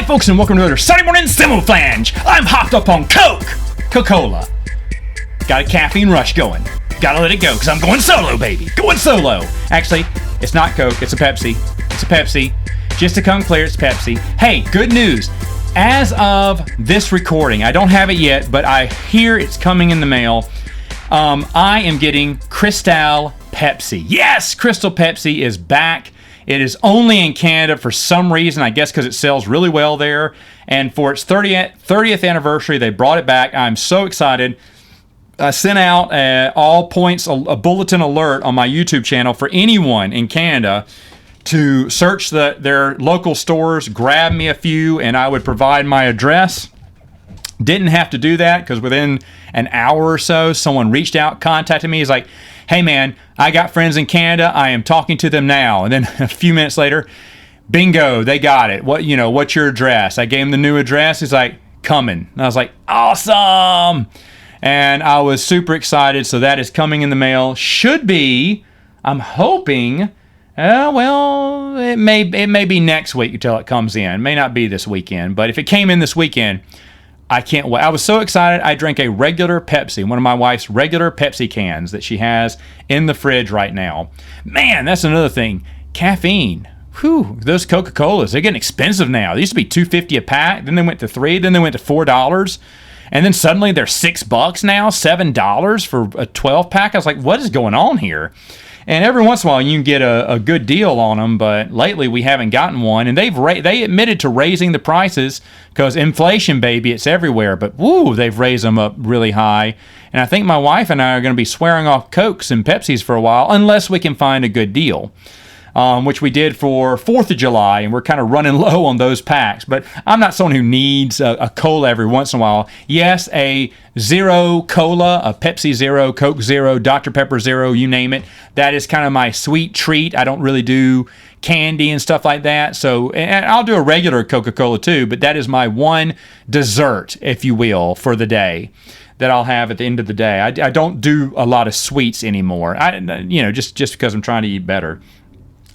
folks, and welcome to another Sunday morning Samoflange. I'm hopped up on Coca-Cola. Got a caffeine rush going. Gotta let it go, because I'm going solo, baby. Going solo. Actually, it's not Coke, it's a Pepsi. It's a Pepsi. Just to come clear, it's Pepsi. Hey, good news. As of this recording, I don't have it yet, but I hear it's coming in the mail. I am getting Crystal Pepsi. Yes, Crystal Pepsi is back. It is only in Canada for some reason, I guess because it sells really well there. And for its 30th anniversary, they brought it back. I'm so excited. I sent out all points a bulletin alert on my YouTube channel for anyone in Canada to search their local stores, grab me a few, and I would provide my address. Didn't have to do that because within an hour or so, someone reached out, contacted me. He's like, hey man, I got friends in Canada. I am talking to them now. And then a few minutes later, bingo, they got it. What's your address? I gave him the new address. He's like, coming. And I was like, awesome. And I was super excited. So that is coming in the mail. Should be, I'm hoping, it may be next week until it comes in. It may not be this weekend. But if it came in this weekend, I can't wait. I was so excited. I drank a regular Pepsi, one of my wife's regular Pepsi cans that she has in the fridge right now. Man, that's another thing. Caffeine. Whew, those Coca-Colas, they're getting expensive now. They used to be $2.50 a pack. Then they went to $3. Then they went to $4. And then suddenly they're $6 now, $7 for a 12-pack. I was like, what is going on here? And every once in a while you can get a good deal on them, but lately we haven't gotten one. And they admitted to raising the prices because inflation, baby, it's everywhere. But woo, they've raised them up really high. And I think my wife and I are going to be swearing off Cokes and Pepsis for a while unless we can find a good deal. Which we did for 4th of July, and we're kind of running low on those packs. But I'm not someone who needs a cola every once in a while. Yes, a Zero Cola, a Pepsi Zero, Coke Zero, Dr. Pepper Zero, you name it. That is kind of my sweet treat. I don't really do candy and stuff like that. So, and I'll do a regular Coca-Cola too, but that is my one dessert, if you will, for the day that I'll have at the end of the day. I don't do a lot of sweets anymore. Just because I'm trying to eat better.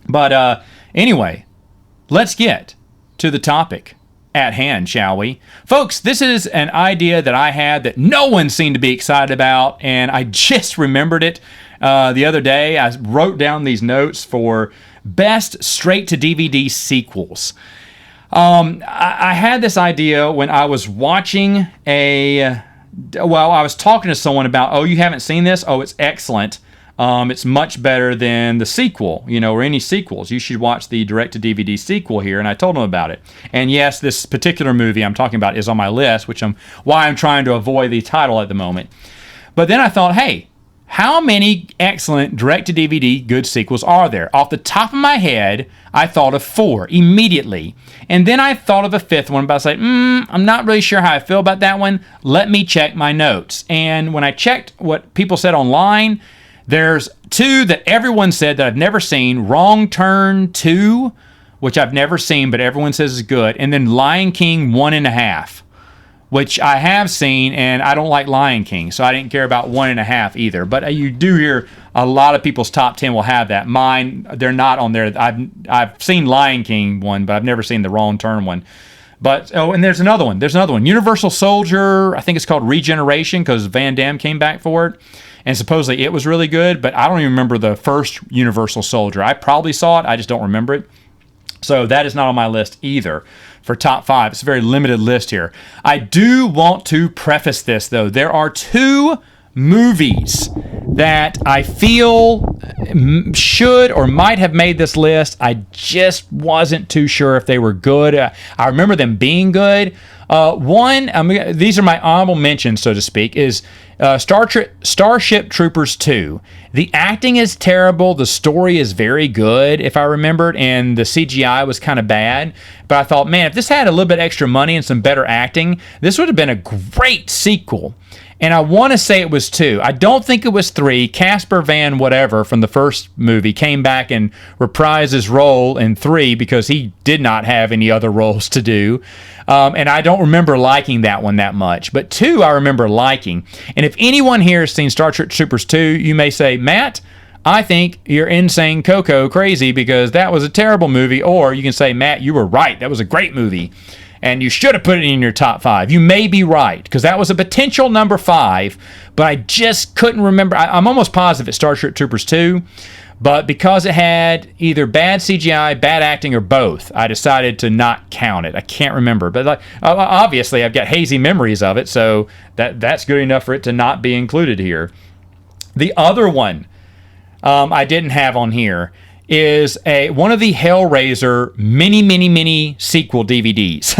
But anyway, let's get to the topic at hand, shall we? Folks, this is an idea that I had that no one seemed to be excited about, and I just remembered it the other day. I wrote down these notes for best straight-to-DVD sequels. I had this idea when I was watching I was talking to someone about, you haven't seen this? Oh, it's excellent. It's much better than the sequel, or any sequels. You should watch the direct-to-DVD sequel here, and I told him about it. And yes, this particular movie I'm talking about is on my list, why I'm trying to avoid the title at the moment. But then I thought, hey, how many excellent direct-to-DVD good sequels are there? Off the top of my head, I thought of 4 immediately. And then I thought of a 5th one, but I was like, I'm not really sure how I feel about that one. Let me check my notes. And when I checked what people said online, there's 2 that everyone said that I've never seen. Wrong Turn 2, which I've never seen, but everyone says is good. And then Lion King 1.5, which I have seen, and I don't like Lion King, so I didn't care about 1.5 either. But you do hear a lot of people's top 10 will have that. Mine, they're not on there. I've seen Lion King one, but I've never seen the Wrong Turn one. But, and there's another one. Universal Soldier, I think it's called Regeneration because Van Damme came back for it. And supposedly it was really good, but I don't even remember the first Universal Soldier. I probably saw it, I just don't remember it. So that is not on my list either for top 5. It's a very limited list here. I do want to preface this, though. There are 2 movies that I feel should or might have made this list. I just wasn't too sure if they were good. I remember them being good. These are my honorable mentions, so to speak, is Starship Troopers 2. The acting is terrible. The story is very good, if I remembered, and the CGI was kind of bad. But I thought, man, if this had a little bit extra money and some better acting, this would have been a great sequel. And I want to say it was 2. I don't think it was 3. Casper Van whatever from the first movie came back and reprised his role in 3 because he did not have any other roles to do. And I don't remember liking that one that much. But 2 I remember liking. And if anyone here has seen Starship Troopers 2, you may say, Matt, I think you're insane Coco crazy because that was a terrible movie. Or you can say, Matt, you were right. That was a great movie. and you should have put it in your top 5. You may be right, because that was a potential number 5, but I just couldn't remember. I'm almost positive it's Starship Troopers 2, but because it had either bad CGI, bad acting, or both, I decided to not count it. I can't remember, but obviously I've got hazy memories of it, so that's good enough for it to not be included here. The other one I didn't have on here is one of the Hellraiser mini sequel DVDs.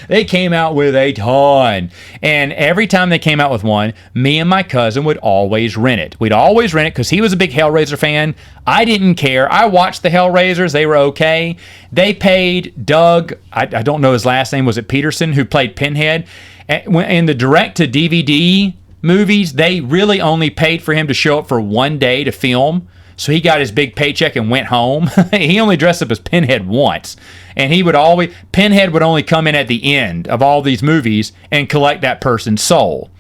They came out with a ton, and every time they came out with one, me and my cousin would always rent it. We'd always rent it because he was a big Hellraiser fan. I didn't care. I watched the Hellraisers. They were okay. They paid Doug, I don't know his last name, was it Peterson, who played Pinhead? In the direct-to-DVD movies, they really only paid for him to show up for one day to film. So he got his big paycheck and went home. He only dressed up as Pinhead once. And Pinhead would only come in at the end of all these movies and collect that person's soul.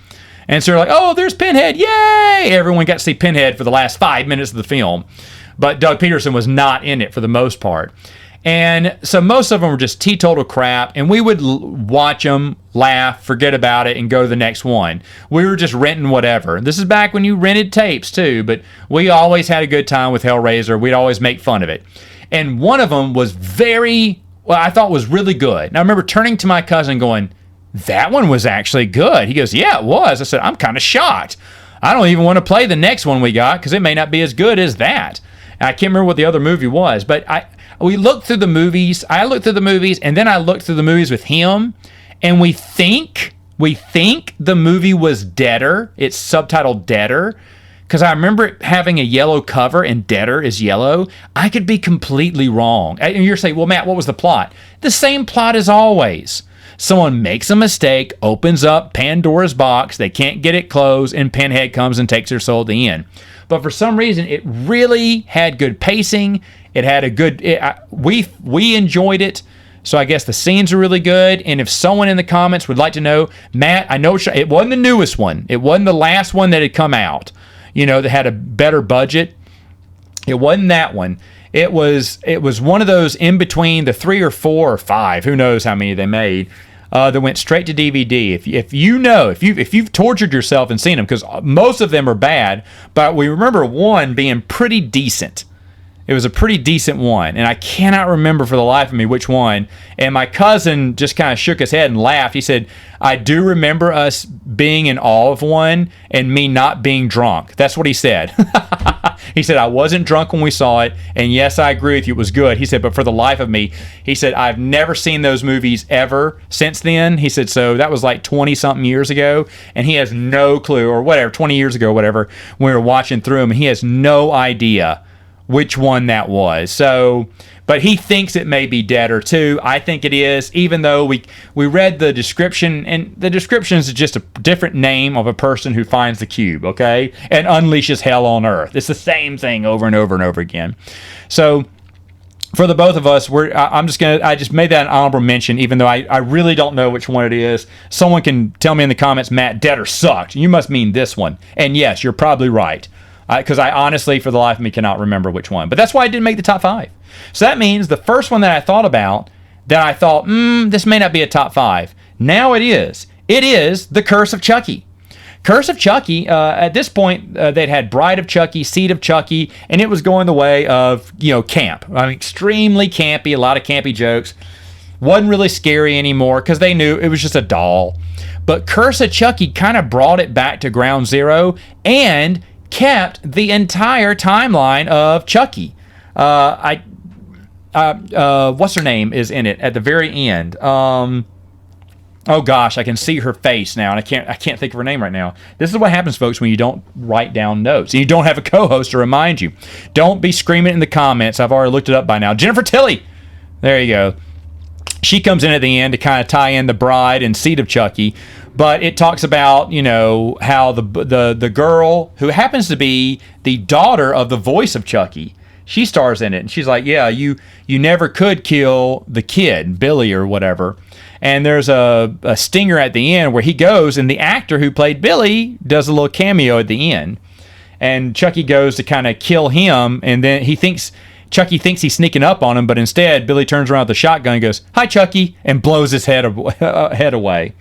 And so they're like, oh, there's Pinhead, yay! Everyone got to see Pinhead for the last 5 minutes of the film. But Doug Peterson was not in it for the most part. And so most of them were just teetotal crap, and we would watch them, laugh, forget about it, and go to the next one. We were just renting whatever. This is back when you rented tapes too, but we always had a good time with Hellraiser. We'd always make fun of it. And one of them was I thought was really good. And I remember turning to my cousin going, that one was actually good. He goes, yeah, it was. I said, I'm kind of shocked. I don't even want to play the next one we got because it may not be as good as that. And I can't remember what the other movie was, but we looked through the movies. I looked through the movies, and then I looked through the movies with him, and we think the movie was Deader. It's subtitled Deader, because I remember it having a yellow cover, and Deader is yellow. I could be completely wrong. And you're saying, well, Matt, what was the plot? The same plot as always. Someone makes a mistake, opens up Pandora's box, they can't get it closed, and Pinhead comes and takes their soul at the end. But for some reason, it really had good pacing. It had a good... we enjoyed it, so I guess the scenes are really good. And if someone in the comments would like to know, Matt, I know it wasn't the newest one. It wasn't the last one that had come out, that had a better budget. It wasn't that one. It was one of those in between the 3 or 4 or 5, who knows how many they made, that went straight to DVD. If you've tortured yourself and seen them, because most of them are bad, but we remember one being pretty decent. It was a pretty decent one, and I cannot remember for the life of me which one. And my cousin just kind of shook his head and laughed. He said, I do remember us being in awe of one and me not being drunk. That's what he said. He said, I wasn't drunk when we saw it, and yes, I agree with you, it was good. He said, but for the life of me, he said, I've never seen those movies ever since then. He said, so that was like 20-something years ago, and he has no clue, or whatever, 20 years ago, whatever, when we were watching through them, and he has no idea which one that was. So, but he thinks it may be Deader too. I think it is, even though we read the description, and the description is just a different name of a person who finds the cube, okay, and unleashes hell on earth. It's the same thing over and over and over again. So for the both of us, I just made that an honorable mention, even though I really don't know which one it is. Someone can tell me in the comments, Matt, Deader sucked. You must mean this one. And yes, you're probably right. Because I honestly, for the life of me, cannot remember which one. But that's why I didn't make the top 5. So that means the first one that I thought about, that I thought, this may not be a top 5. Now it is. It is The Curse of Chucky. Curse of Chucky, at this point, they'd had Bride of Chucky, Seed of Chucky, and it was going the way of, camp. I mean, extremely campy, a lot of campy jokes. Wasn't really scary anymore because they knew it was just a doll. But Curse of Chucky kind of brought it back to ground zero and kept the entire timeline of Chucky. What's her name is in it at the very end. Oh gosh, I can see her face now, and I can't think of her name right now. This is what happens, folks, when you don't write down notes and you don't have a co-host to remind you. Don't be screaming in the comments. I've already looked it up by now. Jennifer Tilly. There you go. She comes in at the end to kind of tie in the Bride and Seed of Chucky. But it talks about, how the girl who happens to be the daughter of the voice of Chucky, she stars in it. And she's like, yeah, you never could kill the kid, Billy or whatever. And there's a stinger at the end where he goes, and the actor who played Billy does a little cameo at the end. And Chucky goes to kind of kill him, and then he thinks Chucky thinks he's sneaking up on him, but instead Billy turns around with the shotgun and goes, "Hi, Chucky," and blows his head away.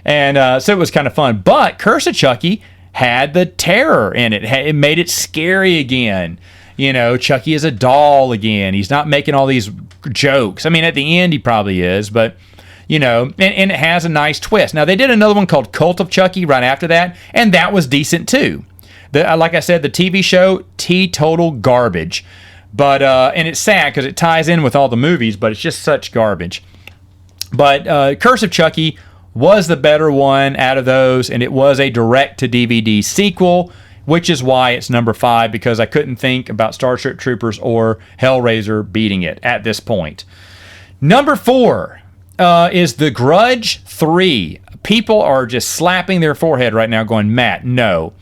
And so it was kind of fun. But Curse of Chucky had the terror in it. It made it scary again. Chucky is a doll again. He's not making all these jokes. I mean, at the end he probably is, but and it has a nice twist. Now, they did another one called Cult of Chucky right after that, and that was decent too. Like I said, the TV show, total garbage. But and it's sad because it ties in with all the movies, but it's just such garbage. But Curse of Chucky was the better one out of those, and it was a direct-to-DVD sequel, which is why it's number 5, because I couldn't think about Starship Troopers or Hellraiser beating it at this point. Number 4 is The Grudge 3. People are just slapping their forehead right now going, "Matt, no."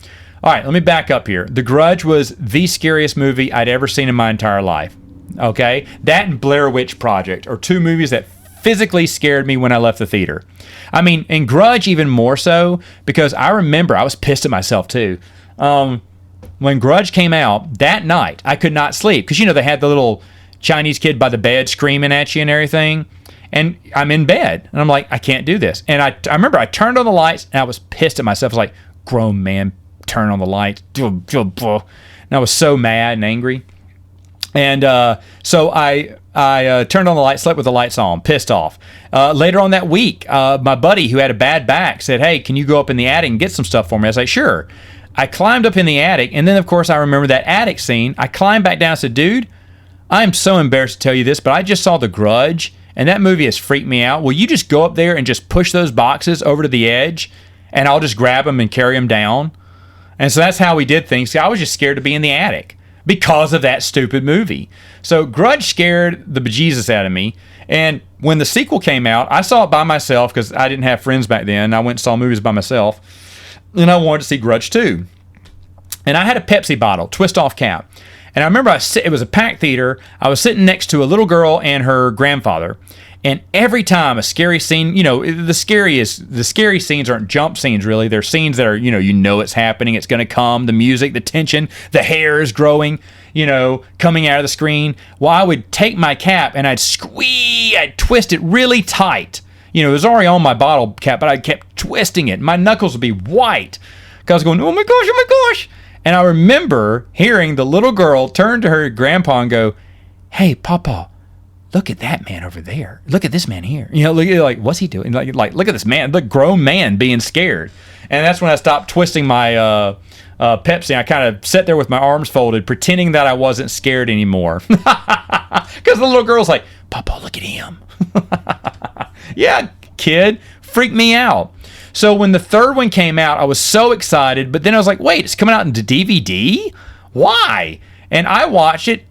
All right, let me back up here. The Grudge was the scariest movie I'd ever seen in my entire life. Okay? That and Blair Witch Project are 2 movies that physically scared me when I left the theater. I mean, and Grudge even more so, because I remember I was pissed at myself too. When Grudge came out that night, I could not sleep because they had the little Chinese kid by the bed screaming at you and everything, and I'm in bed and I'm like, I can't do this. And I remember I turned on the lights and I was pissed at myself. I was like, grown man, turn on the lights, and I was so mad and angry. And so I turned on the light, slept with the lights on, pissed off. Later on that week, my buddy who had a bad back said, "Hey, can you go up in the attic and get some stuff for me?" I was like, "Sure." I climbed up in the attic, and then, of course, I remember that attic scene. I climbed back down and said, "Dude, I'm so embarrassed to tell you this, but I just saw The Grudge, and that movie has freaked me out. Will you just go up there and just push those boxes over to the edge, and I'll just grab them and carry them down?" And so that's how we did things. See, I was just scared to be in the attic because of that stupid movie. So Grudge scared the bejesus out of me. And when the sequel came out, I saw it by myself because I didn't have friends back then. I went and saw movies by myself. And I wanted to see Grudge 2. And I had a Pepsi bottle, twist-off cap. And I remember it was a packed theater. I was sitting next to a little girl and her grandfather. And every time a scary scene, the scary scenes aren't jump scenes really. They're scenes that are, it's happening, it's going to come, the music, the tension, the hair is growing, coming out of the screen. Well, I would take my cap and I'd twist it really tight. It was already on my bottle cap, but I kept twisting it. My knuckles would be white because I was going, "Oh my gosh, oh my gosh." And I remember hearing the little girl turn to her grandpa and go, "Hey, Papa, look at that man over there. Look at this man here." Look, what's he doing? Like, look at this man, the grown man being scared. And that's when I stopped twisting my Pepsi. I kind of sat there with my arms folded, pretending that I wasn't scared anymore. Because the little girl's like, "Papa, look at him." Yeah, kid, freaked me out. So when the third one came out, I was so excited, but then I was like, wait, it's coming out into DVD? Why? And I watched it.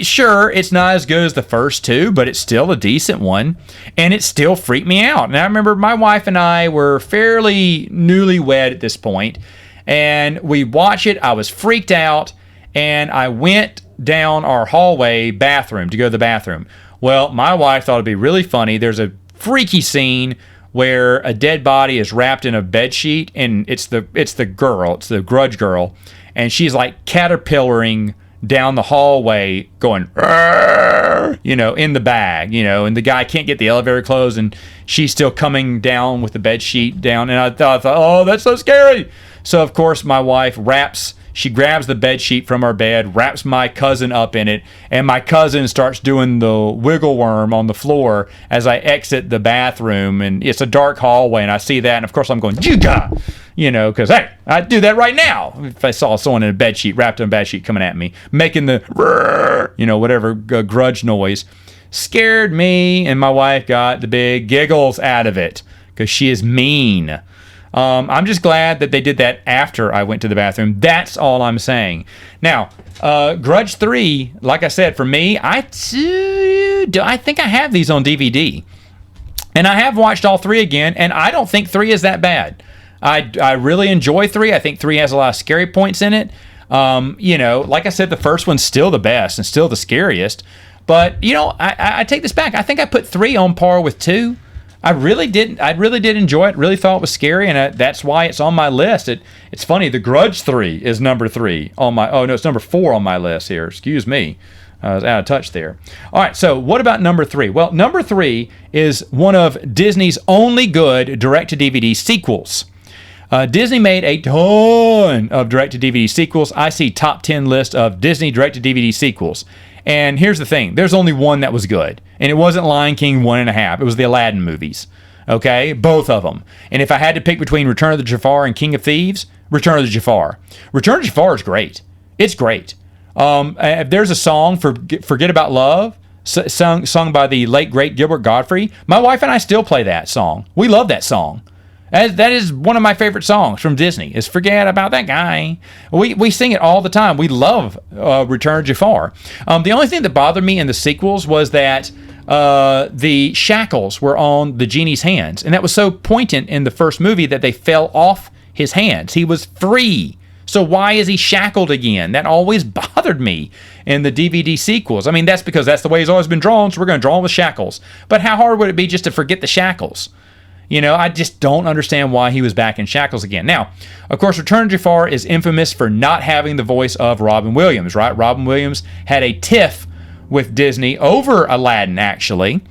Sure, it's not as good as the first 2, but it's still a decent one, and it still freaked me out. And I remember my wife and I were fairly newlywed at this point, and we watched it. I was freaked out, and I went down our hallway bathroom to go to the bathroom. Well, my wife thought it'd be really funny. There's a freaky scene where a dead body is wrapped in a bed sheet, and it's the Grudge girl, and she's like caterpillaring down the hallway going, in the bag, and the guy can't get the elevator closed, and she's still coming down with the bed sheet down. And I thought, oh, that's so scary. So, of course, my wife she grabs the bed sheet from our bed, wraps my cousin up in it, and my cousin starts doing the wiggle worm on the floor as I exit the bathroom. And it's a dark hallway, and I see that, and of course I'm going, "Juga!" Because, hey, I'd do that right now if I saw someone in a bed sheet, wrapped in a bed sheet coming at me, making the, whatever Grudge noise. Scared me, and my wife got the big giggles out of it because she is mean. I'm just glad that they did that after I went to the bathroom. That's all I'm saying. Now, Grudge 3, like I said, for me, I think I have these on DVD. And I have watched all 3 again, and I don't think 3 is that bad. I really enjoy 3. I think 3 has a lot of scary points in it. Like I said, the first one's still the best and still the scariest. But, I take this back. I think I put 3 on par with 2. I really did enjoy it. Really thought it was scary, and that's why it's on my list. It's funny. The Grudge 3 is number 3 on my. Oh no, it's number 4 on my list here. Excuse me. I was out of touch there. All right, so what about number 3? Well, number 3 is one of Disney's only good direct-to-DVD sequels. Disney made a ton of direct-to-DVD sequels. I see top 10 list of Disney direct-to-DVD sequels. And here's the thing. There's only one that was good. And it wasn't Lion King 1.5. It was the Aladdin movies. Okay? Both of them. And if I had to pick between Return of the Jafar and King of Thieves, Return of the Jafar. Return of the Jafar is great. It's great. If there's a song for Forget About Love, sung by the late, great Gilbert Gottfried, my wife and I still play that song. We love that song. That is one of my favorite songs from Disney, is Forget About That Guy. We sing it all the time. We love Return of Jafar. The only thing that bothered me in the sequels was that the shackles were on the genie's hands. And that was so poignant in the first movie that they fell off his hands. He was free. So why is he shackled again? That always bothered me in the DVD sequels. I mean, that's because that's the way he's always been drawn, so we're going to draw him with shackles. But how hard would it be just to forget the shackles? You know, I just don't understand why he was back in shackles again. Now, of course, Return of Jafar is infamous for not having the voice of Robin Williams, right? Robin Williams had a tiff with Disney over Aladdin, actually.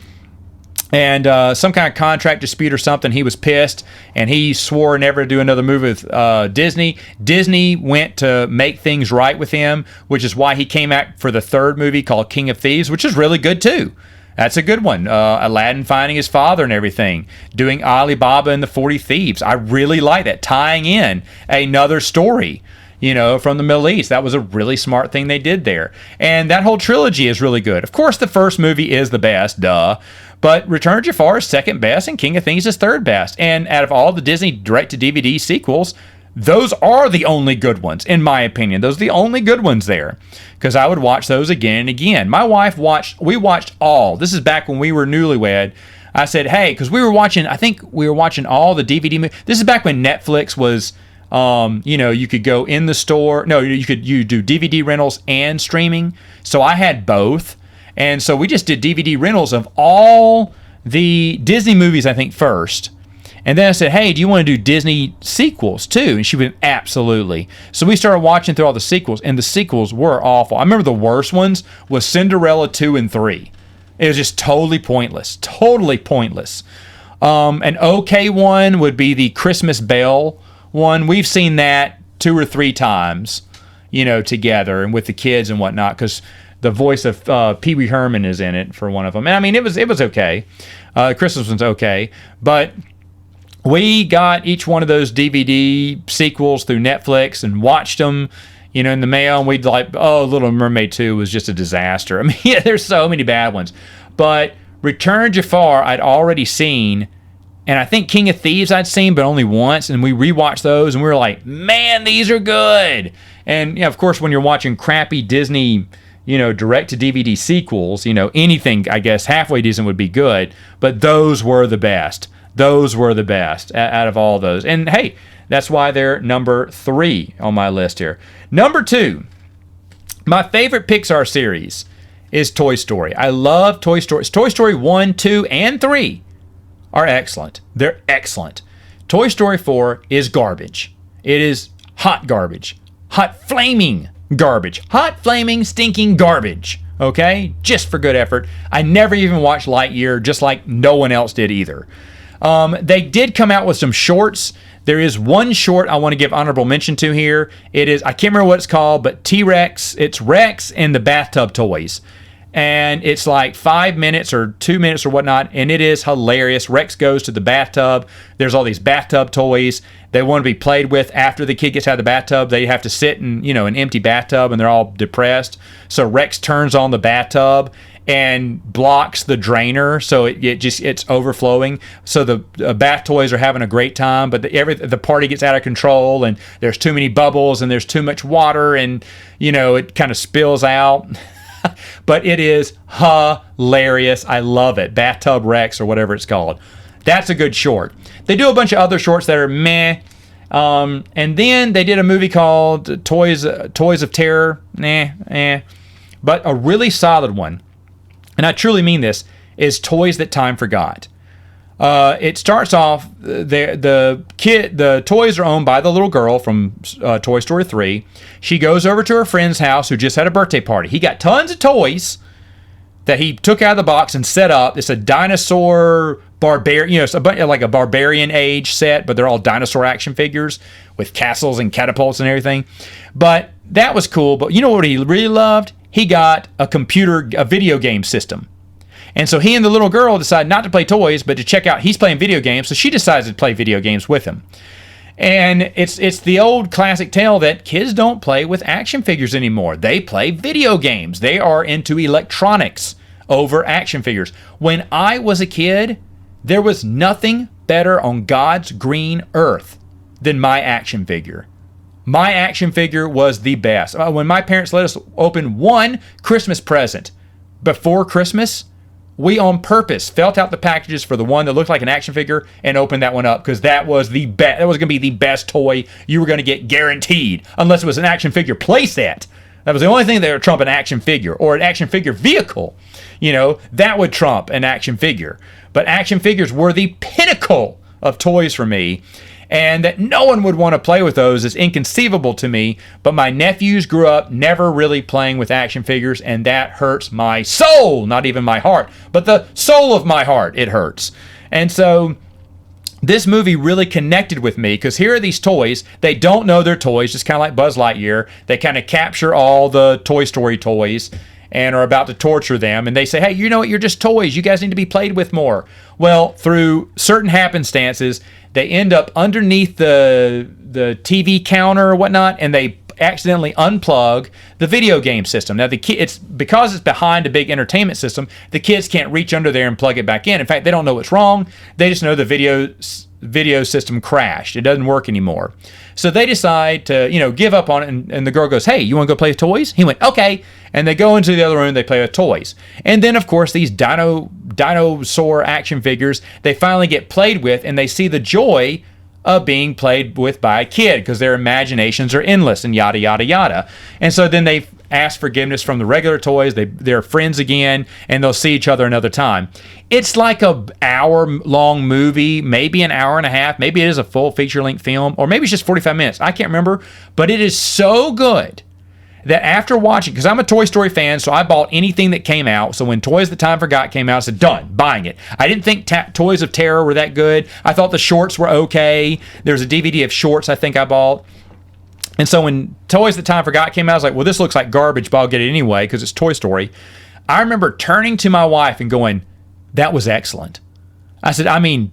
And some kind of contract dispute or something. He was pissed, and he swore never to do another movie with Disney. Disney went to make things right with him, which is why he came out for the third movie called King of Thieves, which is really good too. That's a good one. Aladdin finding his father and everything. Doing Alibaba and the 40 Thieves. I really like that. Tying in another story, you know, from the Middle East. That was a really smart thing they did there. And that whole trilogy is really good. Of course, the first movie is the best, duh. But Return of Jafar is second best, and King of Thieves is third best. And out of all the Disney direct-to-DVD sequels, those are the only good ones, in my opinion. Those are the only good ones there, because I would watch those again and again. My wife we watched all. This is back when we were newlywed. I said, hey, because I think we were watching all the DVD movies. This is back when Netflix was, you know, you could go in the store. No, you do DVD rentals and streaming. So I had both. And so we just did DVD rentals of all the Disney movies, I think, first. And then I said, hey, do you want to do Disney sequels too? And she went, absolutely. So we started watching through all the sequels, and the sequels were awful. I remember the worst ones was Cinderella 2 and 3. It was just totally pointless. Totally pointless. An okay one would be the Christmas Bell one. We've seen that 2 or 3 times, you know, together and with the kids and whatnot, because the voice of Pee Wee Herman is in it for one of them. And I mean, it was okay. Christmas one's okay. But we got each one of those DVD sequels through Netflix and watched them, you know, in the mail. And we'd like, oh, Little Mermaid 2 was just a disaster. I mean, yeah, there's so many bad ones. But Return of Jafar I'd already seen. And I think King of Thieves I'd seen, but only once. And we rewatched those, and we were like, man, these are good. And, yeah, of course, when you're watching crappy Disney, you know, direct-to-DVD sequels, you know, anything, I guess, halfway decent would be good. But those were the best. Those were the best out of all those. And, hey, that's why they're number 3 on my list here. Number 2, my favorite Pixar series is Toy Story. I love Toy Story. Toy Story 1, 2, and 3 are excellent. They're excellent. Toy Story 4 is garbage. It is hot garbage. Hot flaming garbage. Hot flaming stinking garbage. Okay? Just for good effort. I never even watched Lightyear, just like no one else did either. They did come out with some shorts. There is one short I want to give honorable mention to here. It is, I can't remember what it's called, but T-Rex. It's Rex and the bathtub toys. And it's like 5 minutes or 2 minutes or whatnot, and it is hilarious. Rex goes to the bathtub. There's all these bathtub toys. They want to be played with after the kid gets out of the bathtub. They have to sit in, you know, an empty bathtub, and they're all depressed. So Rex turns on the bathtub and blocks the drainer, so it's overflowing. So the bath toys are having a great time, but the party gets out of control, and there's too many bubbles, and there's too much water, and, you know, it kind of spills out. But it is hilarious. I love it. Bathtub Rex or whatever it's called. That's a good short. They do a bunch of other shorts that are meh. And then they did a movie called Toys of Terror. But a really solid one, and I truly mean this, is Toys That Time Forgot. It starts off, the toys are owned by the little girl from Toy Story 3. She goes over to her friend's house who just had a birthday party. He got tons of toys that he took out of the box and set up. It's a dinosaur barbarian, it's like a barbarian age set, but they're all dinosaur action figures with castles and catapults and everything. But that was cool. But you know what he really loved? He got a video game system. And so he and the little girl decide not to play toys, but to check out, he's playing video games, so she decides to play video games with him. And it's the old classic tale that kids don't play with action figures anymore. They play video games. They are into electronics over action figures. When I was a kid, there was nothing better on God's green earth than my action figure. My action figure was the best. When my parents let us open one Christmas present before Christmas, we on purpose felt out the packages for the one that looked like an action figure and opened that one up because that was the best. That was going to be the best toy you were going to get guaranteed, unless it was an action figure playset. That was the only thing that would trump an action figure or an action figure vehicle. That would trump an action figure. But action figures were the pinnacle of toys for me. And that no one would want to play with those is inconceivable to me. But my nephews grew up never really playing with action figures, and that hurts my soul. Not even my heart, but the soul of my heart. It hurts. And so this movie really connected with me because here are these toys. They don't know they're toys, just kind of like Buzz Lightyear. They kind of capture all the Toy Story toys and are about to torture them. And they say, hey, you know what? You're just toys. You guys need to be played with more. Well, through certain happenstances, they end up underneath the TV counter or whatnot, and they accidentally unplug the video game system. Now, because it's behind a big entertainment system, the kids can't reach under there and plug it back in. In fact, they don't know what's wrong. They just know the video system crashed. It doesn't work anymore. So they decide to, give up on it, and the girl goes, hey, you want to go play with toys? He went, okay. And they go into the other room, they play with toys. And then, of course, these dinosaur action figures, they finally get played with, and they see the joy of being played with by a kid because their imaginations are endless and yada, yada, yada. And so then they ask forgiveness from the regular toys. They're friends again, and they'll see each other another time. It's like an hour-long movie, maybe an hour and a half. Maybe it is a full feature-length film, or maybe it's just 45 minutes. I can't remember, but it is so good that after watching, because I'm a Toy Story fan, so I bought anything that came out. So when Toys That Time Forgot came out, I said, done, buying it. I didn't think Toys of Terror were that good. I thought the shorts were okay. There's a DVD of shorts I think I bought. And so when Toys That Time Forgot came out, I was like, well, this looks like garbage, but I'll get it anyway because it's Toy Story. I remember turning to my wife and going, that was excellent. I said,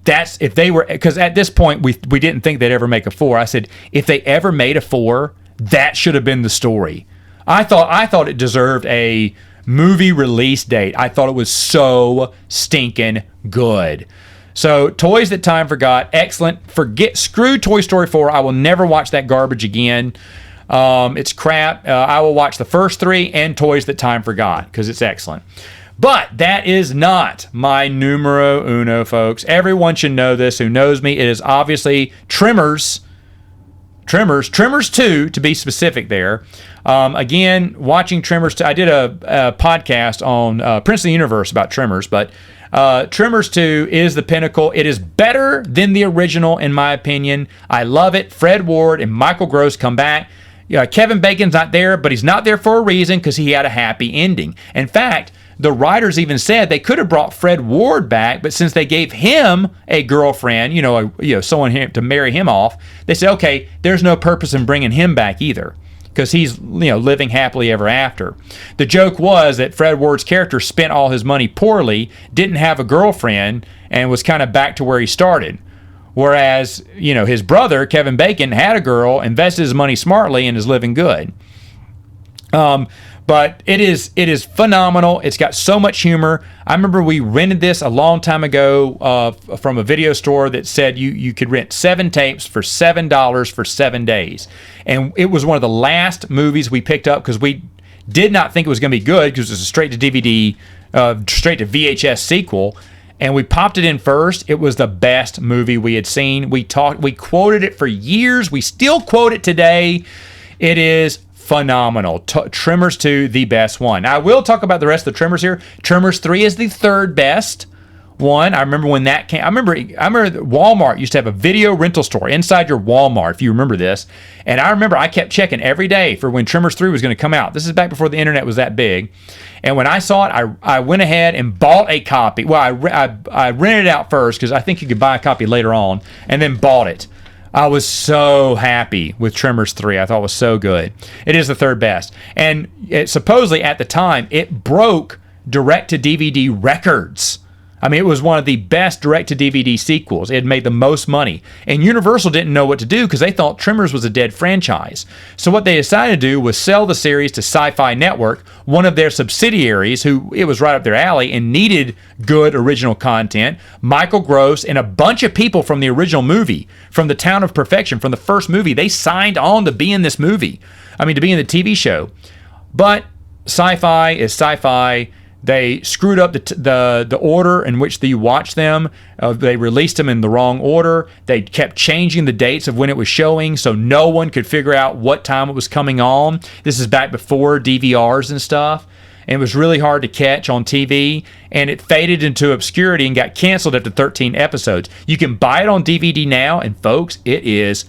that's, if they were, because at this point, we didn't think they'd ever make a 4. I said, if they ever made a 4, that should have been the story. I thought it deserved a movie release date. I thought it was so stinking good. So, Toys That Time Forgot, excellent. Screw Toy Story 4. I will never watch that garbage again. It's crap. I will watch the first 3 and Toys That Time Forgot because it's excellent. But that is not my numero uno, folks. Everyone should know this who knows me. It is obviously Tremors 2 to be specific there. Again, watching Tremors 2, I did a podcast on Prince of the Universe about Tremors, but Tremors 2 is the pinnacle. It is better than the original, in my opinion. I love it. Fred Ward and Michael Gross come back. Kevin Bacon's not there, but he's not there for a reason because he had a happy ending. In fact, the writers even said they could have brought Fred Ward back, but since they gave him a girlfriend, someone to marry him off, they said, okay, there's no purpose in bringing him back either because he's living happily ever after. The joke was that Fred Ward's character spent all his money poorly, didn't have a girlfriend, and was kind of back to where he started. Whereas, his brother, Kevin Bacon, had a girl, invested his money smartly, and is living good. But it is phenomenal. It's got so much humor. I remember we rented this a long time ago from a video store that said you could rent 7 tapes for $7 for 7 days. And it was one of the last movies we picked up because we did not think it was going to be good because it was a straight to DVD, straight to VHS sequel. And we popped it in first. It was the best movie we had seen. We quoted it for years. We still quote it today. It is phenomenal. Tremors 2, the best one. Now, I will talk about the rest of the Tremors here. Tremors 3 is the third best. one. I remember when that came. I remember Walmart used to have a video rental store inside your Walmart, if you remember this. And I remember I kept checking every day for when Tremors 3 was going to come out. This is back before the internet was that big. And when I saw it, I went ahead and bought a copy. Well, I rented it out first because I think you could buy a copy later on, and then bought it. I was so happy with Tremors 3. I thought it was so good. It is the third best. And supposedly at the time, it broke direct-to-DVD records. I mean, it was one of the best direct-to-DVD sequels. It had made the most money. And Universal didn't know what to do because they thought Tremors was a dead franchise. So what they decided to do was sell the series to Sci-Fi Network, one of their subsidiaries, who it was right up their alley and needed good original content. Michael Gross and a bunch of people from the original movie, from The Town of Perfection, from the first movie, they signed on to be in this movie. I mean, to be in the TV show. But Sci-Fi is Sci-Fi. They screwed up the order in which you watch them. They released them in the wrong order. They kept changing the dates of when it was showing, so no one could figure out what time it was coming on. This is back before DVRs and stuff. And it was really hard to catch on TV. And it faded into obscurity and got canceled after 13 episodes. You can buy it on DVD now, and folks, it is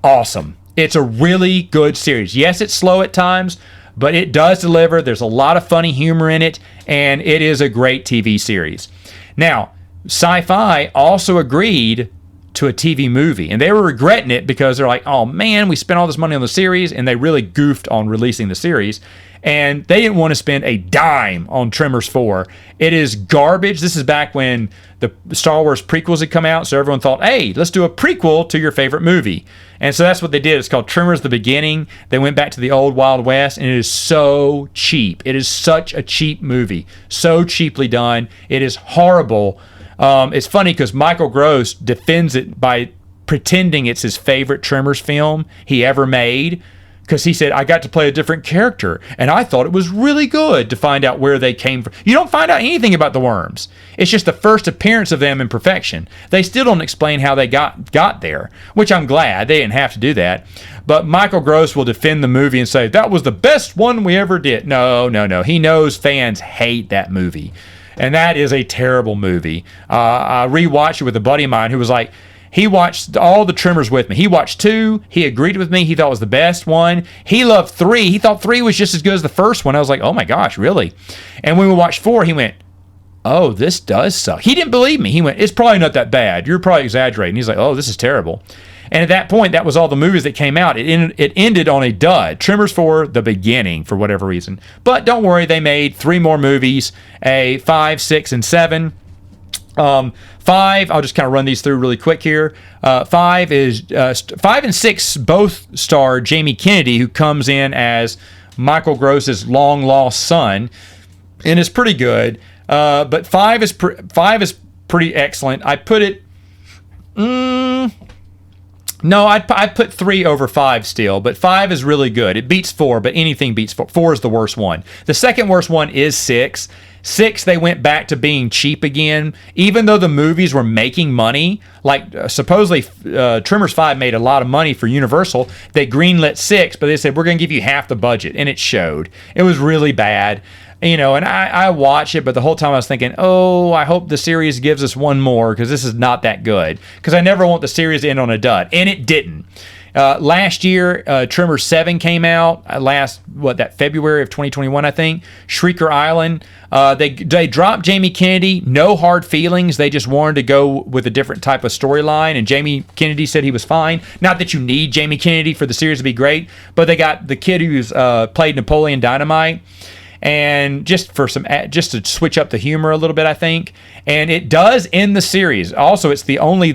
awesome. It's a really good series. Yes, it's slow at times, but it does deliver. There's a lot of funny humor in it, and it is a great TV series. Now, Sci-Fi also agreed to a TV movie, and they were regretting it because they're like, oh man, we spent all this money on the series, and they really goofed on releasing the series, and they didn't want to spend a dime on Tremors 4. It is garbage. This is back when the Star Wars prequels had come out, so everyone thought, hey, let's do a prequel to your favorite movie. And so that's what they did. It's called Tremors the Beginning. They went back to the old Wild West, and it is so cheap. It is such a cheap movie. So cheaply done. It is horrible. It's funny because Michael Gross defends it by pretending it's his favorite Tremors film he ever made. Because he said, I got to play a different character, and I thought it was really good to find out where they came from. You don't find out anything about the worms. It's just the first appearance of them in Perfection. They still don't explain how they got there, which I'm glad. They didn't have to do that. But Michael Gross will defend the movie and say, that was the best one we ever did. No. He knows fans hate that movie, and that is a terrible movie. I rewatched it with a buddy of mine who was like, he watched all the Tremors with me. He watched 2. He agreed with me. He thought it was the best one. He loved 3. He thought 3 was just as good as the first one. I was like, oh my gosh, really? And when we watched 4, he went, oh, this does suck. He didn't believe me. He went, it's probably not that bad. You're probably exaggerating. He's like, oh, this is terrible. And at that point, that was all the movies that came out. It ended on a dud. Tremors 4, the beginning, for whatever reason. But don't worry, they made 3 more movies, a 5, 6, and 7. 5, I'll just kind of run these through really quick here. 5 and 6 both star Jamie Kennedy, who comes in as Michael Gross's long lost son, and is pretty good. But 5 is pretty excellent. I put it. No, I'd put 3 over 5 still, but 5 is really good. It beats 4, but anything beats 4. 4 is the worst one. The second worst one is 6. 6, they went back to being cheap again, even though the movies were making money. Like, supposedly, Tremors 5 made a lot of money for Universal. They greenlit 6, but they said, we're going to give you half the budget, and it showed. It was really bad. And I watch it, but the whole time I was thinking, oh, I hope the series gives us one more, because this is not that good. Because I never want the series to end on a dud, and it didn't. Last year, Tremors 7 came out. That February of 2021, I think. Shrieker Island. They dropped Jamie Kennedy. No hard feelings. They just wanted to go with a different type of storyline, and Jamie Kennedy said he was fine. Not that you need Jamie Kennedy for the series to be great, but they got the kid who's played Napoleon Dynamite. And just to switch up the humor a little bit, I think. And it does end the series. Also, it's the only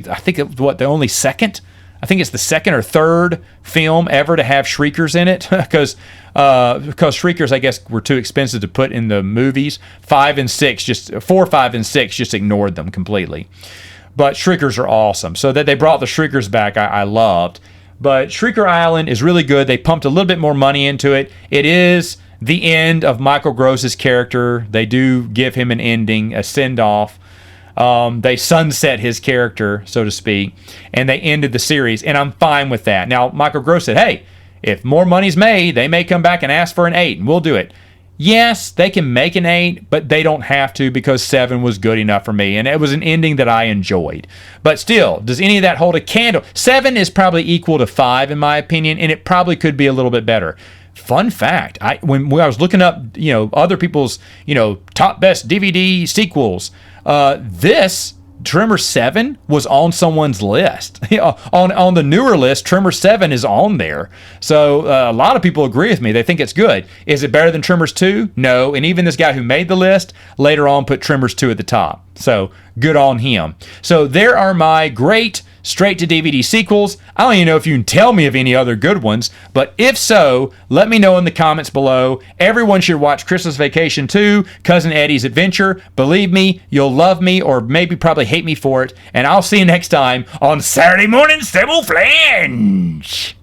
second? I think it's the second or third film ever to have Shriekers in it, because Shriekers, I guess, were too expensive to put in the movies. 4, 5, and 6 just ignored them completely. But Shriekers are awesome. So that they brought the Shriekers back, I loved. But Shrieker Island is really good. They pumped a little bit more money into it. It is the end of Michael Gross's character. They do give him an ending, a send-off. They sunset his character, so to speak, and they ended the series, and I'm fine with that. Now, Michael Gross said, hey, if more money's made, they may come back and ask for an 8, and we'll do it. Yes, they can make an 8, but they don't have to because 7 was good enough for me, and it was an ending that I enjoyed. But still, does any of that hold a candle? 7 is probably equal to 5 in my opinion, and it probably could be a little bit better. Fun fact, when I was looking up, other people's, top best DVD sequels, this Tremors 7 was on someone's list. on the newer list, Tremors 7 is on there. So a lot of people agree with me. They think it's good. Is it better than Tremors 2? No. And even this guy who made the list later on put Tremors 2 at the top. So good on him. So there are my great straight-to-DVD sequels. I don't even know if you can tell me of any other good ones, but if so, let me know in the comments below. Everyone should watch Christmas Vacation 2, Cousin Eddie's Adventure. Believe me, you'll love me or maybe probably hate me for it, and I'll see you next time on Saturday Morning Samoflange.